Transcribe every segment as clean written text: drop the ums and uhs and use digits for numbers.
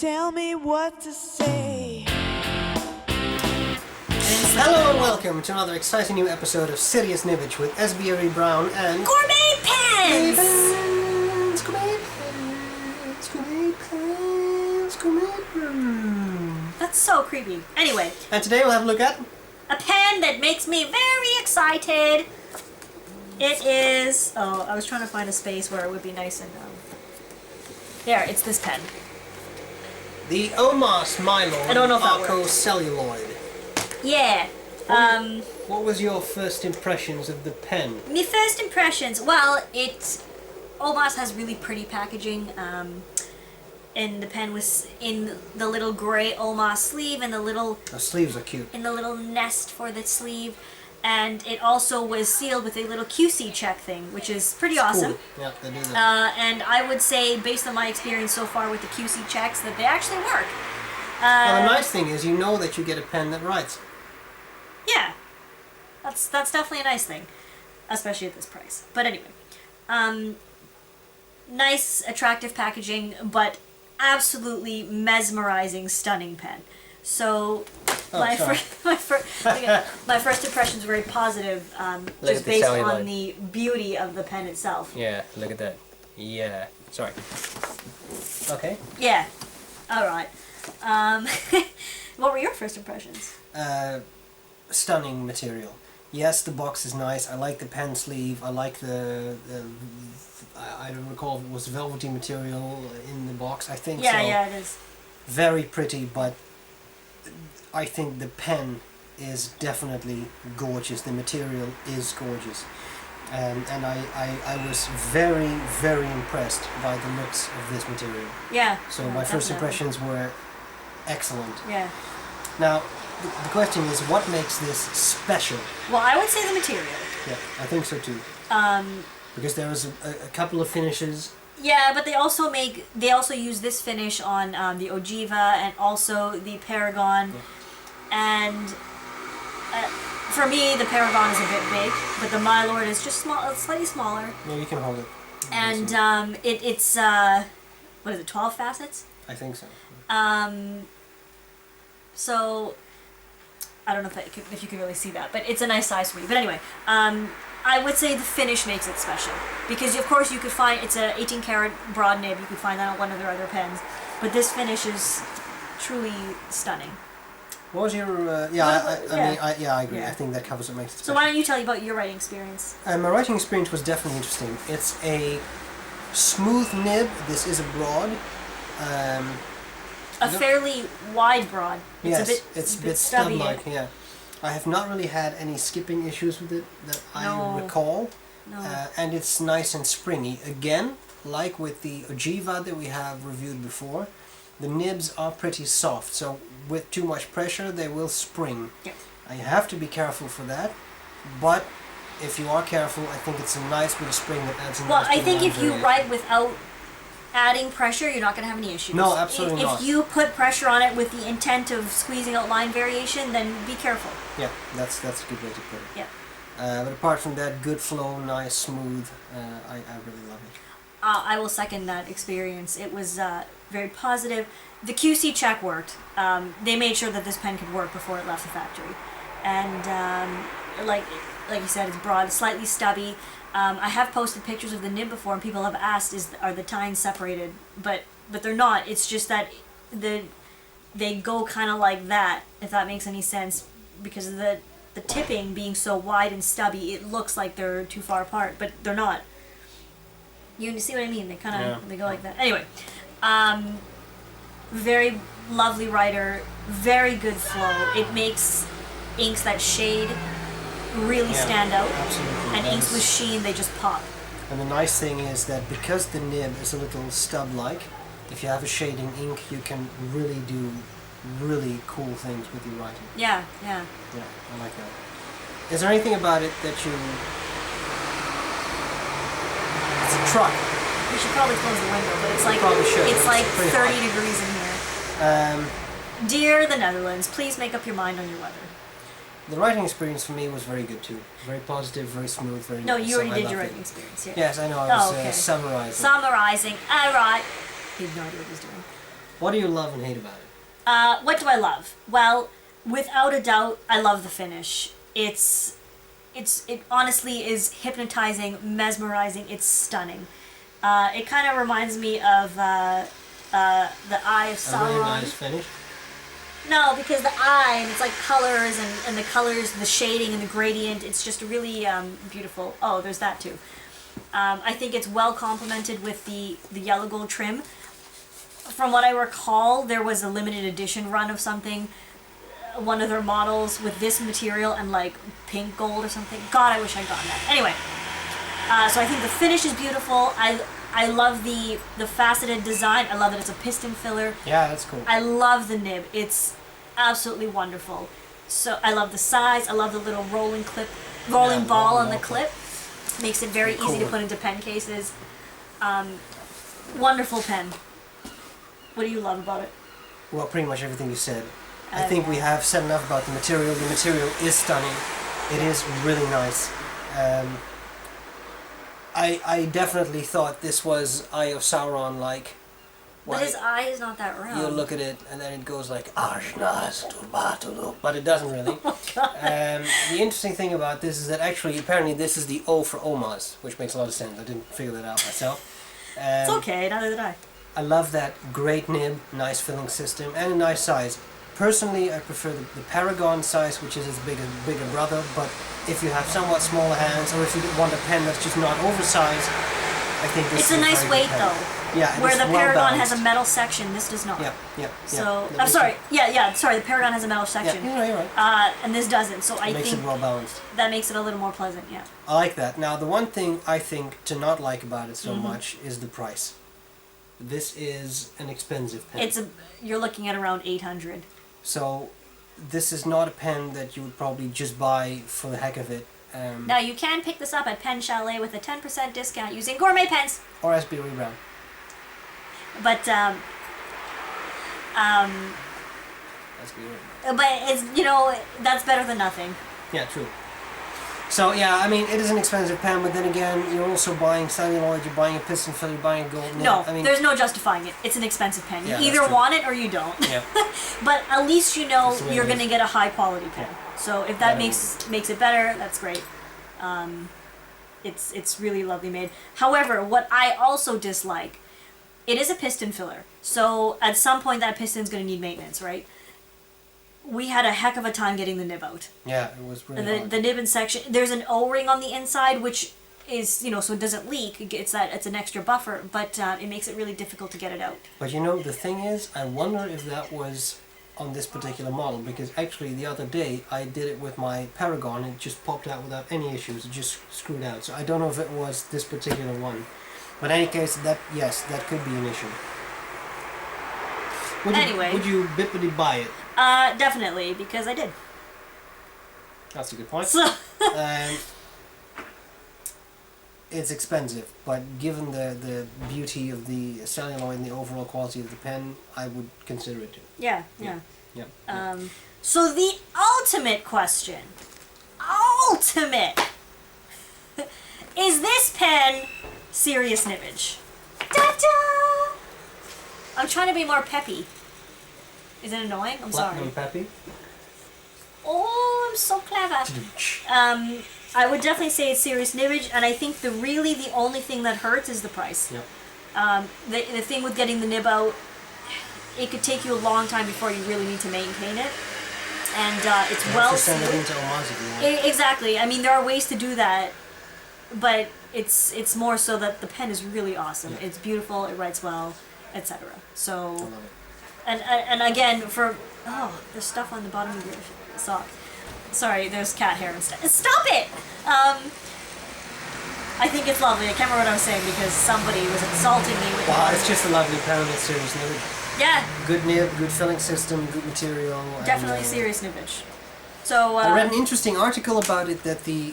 tell me what to say. Hello and welcome to another exciting new episode of Serious Nibbage with sbrebrown and Gourmet pens! Gourmet pens. That's so creepy. Anyway, And today we'll have a look at a pen that makes me very excited. It is... Oh, I was trying to find a space where it would be nice and... There, it's this pen. the OMAS I don't know Milord if that Arco works. Celluloid. Yeah. What was your first impressions of the pen? My first impressions, well, OMAS has really pretty packaging, and the pen was in the little grey OMAS sleeve and the little... The sleeves are cute. in the little nest for the sleeve, and it also was sealed with a little QC check thing, which is pretty awesome. Cool. Yeah, they do that. And I would say, based on my experience so far with the QC checks, that they actually work. Well, the nice thing is you know that you get a pen that writes. Yeah, that's definitely a nice thing, especially at this price. But anyway, nice, attractive packaging, but absolutely mesmerizing, stunning pen. So my first impressions were very positive, just based on the beauty of the pen itself. Yeah, look at that. Yeah. Sorry. Okay. Yeah. All right. What were your first impressions? Stunning material. Yes, the box is nice. I like the pen sleeve. I like I don't recall if it was velvety material in the box. I think so. Yeah, it is. Very pretty, but I think the pen is definitely gorgeous. The material is gorgeous. And I was very, very impressed by the looks of this material. Yeah. So yeah, my first definitely. impressions were excellent. Yeah. Now, the question is, what makes this special? Well, I would say the material. Yeah, I think so too. Because there was a couple of finishes. Yeah, but they also use this finish on the Ogiva and also the Paragon, and for me the Paragon is a bit big, but the Milord is just slightly smaller. Yeah, you can hold it. And it's what is it, 12 facets? I think so. So I don't know if you can really see that, but it's a nice size for you. But anyway, I would say the finish makes it special, because of course you could find it's a 18 karat broad nib. You could find that on one of their other pens, but this finish is truly stunning. What was your? I agree. Yeah. I think that covers what makes it So special. why don't you tell me about your writing experience? My writing experience was definitely interesting. It's a smooth nib. This is a broad. A fairly wide broad. It's a bit stub-like. Yeah, I have not really had any skipping issues with it that I recall. No. And it's nice and springy. Again, like with the Ogiva that we have reviewed before, the nibs are pretty soft. So with too much pressure, they will spring. Yes. You have to be careful for that. But if you are careful, I think it's a nice bit of spring that adds a nice Well, bit I of think line if you variation. write without adding pressure, you're not going to have any issues. No, absolutely not. If you put pressure on it with the intent of squeezing out line variation, then be careful. Yeah, that's a good way to put it. Yeah. But apart from that, good flow, nice, smooth. I really love it. I will second that experience. It was very positive. The QC check worked. They made sure that this pen could work before it left the factory. And like you said, it's broad, slightly stubby. I have posted pictures of the nib before, and people have asked, are the tines separated? But they're not. It's just that they go kind of like that, if that makes any sense, because of the tipping being so wide and stubby. It looks like they're too far apart, but they're not. You see what I mean? They kind of they go like that. Anyway, very lovely writer, very good flow. It makes inks that shade really stand out, Absolutely. and inks with sheen, they just pop. And the nice thing is that because the nib is a little stub-like, if you have a shading ink, you can really do really cool things with your writing. Yeah. Yeah, I like that. Is there anything about it that you... It's a truck. We should probably close the window, but it's like Probably should. it's like It's pretty 30 hot. degrees in here. Dear the Netherlands, please make up your mind on your weather. The writing experience for me was very good too. Very positive, very smooth, very No, nice. you already I did loved your it. writing experience. Yeah. Yes, I know. I was okay. summarizing. Summarizing. All right. He had no idea what he was doing. What do you love and hate about it? What do I love? Well, without a doubt, I love the finish. It honestly is hypnotizing, mesmerizing. It's stunning. It kind of reminds me of the Eye of Sauron. A really nice finish. No, because the eye, and it's like colors, and the colors, the shading and the gradient, it's just really beautiful. Oh, there's that too. I think it's well complemented with the yellow gold trim. From what I recall, there was a limited edition run of something, one of their models with this material and like pink gold or something. God, I wish I'd gotten that. Anyway, so I think the finish is beautiful. I love the faceted design. I love that it's a piston filler. Yeah, that's cool. I love the nib. It's absolutely wonderful. So I love the size. I love the little rolling ball on the clip. Makes it very easy to put into pen cases. Wonderful pen. What do you love about it? Well, pretty much everything you said. I think we have said enough about the material. The material is stunning. It is really nice. I definitely thought this was Eye of Sauron like. But his eye is not that round. You look at it and then it goes like but it doesn't really. Oh God. The interesting thing about this is that actually apparently this is the O for OMAS, which makes a lot of sense. I didn't figure that out myself. It's okay, neither did I. I love that great nib, nice filling system, and a nice size. Personally, I prefer the Paragon size, which is its bigger brother, but if you have somewhat smaller hands, or if you want a pen that's just not oversized, I think this It's is a nice very weight good pen. though. Yeah, Where it's the well Paragon has balanced. a metal section, this does not. Yeah. So, That I'm makes sorry. it- Sorry, the Paragon has a metal section. Yeah, you're right. And this doesn't, so I Makes think it well balanced. that makes it a little more pleasant, yeah. I like that. Now, the one thing I think to not like about it so Mm-hmm. much is the price. This is an expensive pen. You're looking at around 800. So, this is not a pen that you would probably just buy for the heck of it. Now you can pick this up at Pen Chalet with a 10% discount using Gourmet Pens. Or sbrebrown. But sbrebrown. but it's that's better than nothing. Yeah, true. So yeah, I mean, it is an expensive pen, but then again, you're also buying celluloid, you're buying a piston fill, you're buying a gold nib. No, I mean, there's no justifying it. It's an expensive pen. Yeah, You that's either true. want it or you don't. Yeah. But at least you know That's the way you're it going to is. get a high quality pen. So if that Better. makes it better, that's great. It's really lovely made. However, what I also dislike, it is a piston filler. So at some point that piston's going to need maintenance, right? We had a heck of a time getting the nib out. Yeah, it was really hard. The nib section, there's an O-ring on the inside, which is, so it doesn't leak. It's an extra buffer, but it makes it really difficult to get it out. But the thing is, I wonder if that was on this particular model, because actually the other day I did it with my Paragon, it just popped out without any issues, it just screwed out. So I don't know if it was this particular one. But in any case, that could be an issue. Anyway. Would you bippity buy it? Definitely, because I did. That's a good point. So, It's expensive, but given the beauty of the celluloid and the overall quality of the pen, I would consider it too. yeah. Yeah. So the ultimate question, is this pen serious nibbage? Da-da! I'm trying to be more peppy. Is it annoying? I'm Platinum sorry. Peppy. Oh, I'm so clever. I would definitely say it's serious nibbage, and I think the only thing that hurts is the price. Yep. The thing with getting the nib out, it could take you a long time before you really need to maintain it, and it's well Send it sealed. into OMAS if you want. Exactly. I mean, there are ways to do that, but it's more so that the pen is really awesome. Yeah. It's beautiful. It writes well, etc. I So, love it. and again, there's stuff on the bottom of your sock. Sorry, there's cat hair and stuff. Stop it! I think it's lovely. I can't remember what I was saying because somebody was insulting me with Wow, the it's just a lovely pen with serious nib. Yeah, Good nib, good filling system, good material. definitely and, serious nibbage. So, I read an interesting article about it that the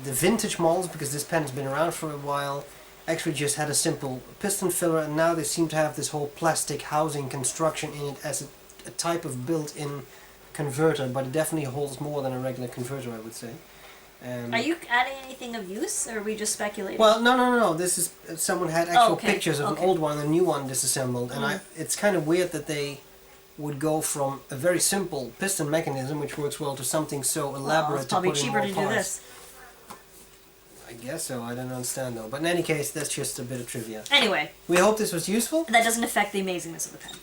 vintage models, because this pen has been around for a while, actually just had a simple piston filler, and now they seem to have this whole plastic housing construction in it as a type of built-in converter, but it definitely holds more than a regular converter, I would say. Are you adding anything of use, or are we just speculating? Well, no. This is someone had actual okay, pictures of an old one and a new one disassembled, and it's kind of weird that they would go from a very simple piston mechanism, which works well, to something so elaborate. It's probably to put in cheaper more to parts. do this. I guess so. I don't understand though. But in any case, that's just a bit of trivia. Anyway, We hope this was useful. that doesn't affect the amazingness of the pen.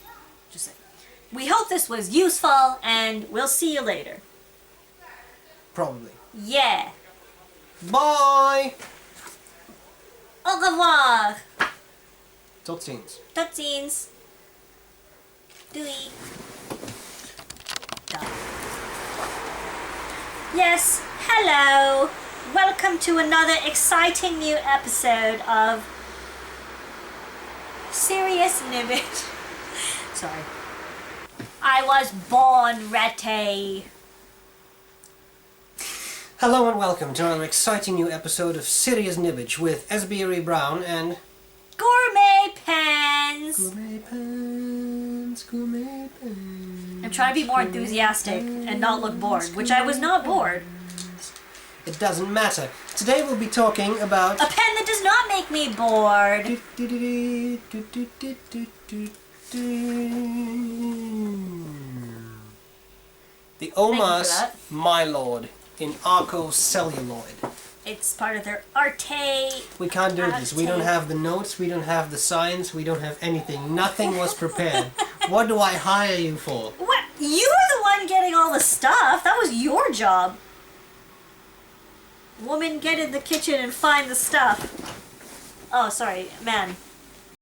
Just saying. We hope this was useful, and we'll see you later. Probably. Yeah. Bye. Au revoir. Tot ziens. Tot ziens. Doei. Done. Yes, hello. Welcome to another exciting new episode of Serious Nibbage. Sorry. I was born ready. Hello and welcome to another exciting new episode of Serious Nibbage with Sbrebrown and Gourmet pens. Gourmet Pens, Gourmet Pens. I'm trying to be more enthusiastic and not look bored, which I was not bored. It doesn't matter. Today we'll be talking about A pen that does not make me bored. the OMAS that. Milord in Arco Celluloid. It's part of their Arte. We can't do this. We don't Arte. have the notes, we don't have the science, we don't have anything. Nothing was prepared. What do I hire you for? What? You were the one getting all the stuff. That was your job. Woman, get in the kitchen and find the stuff. Oh, sorry, man.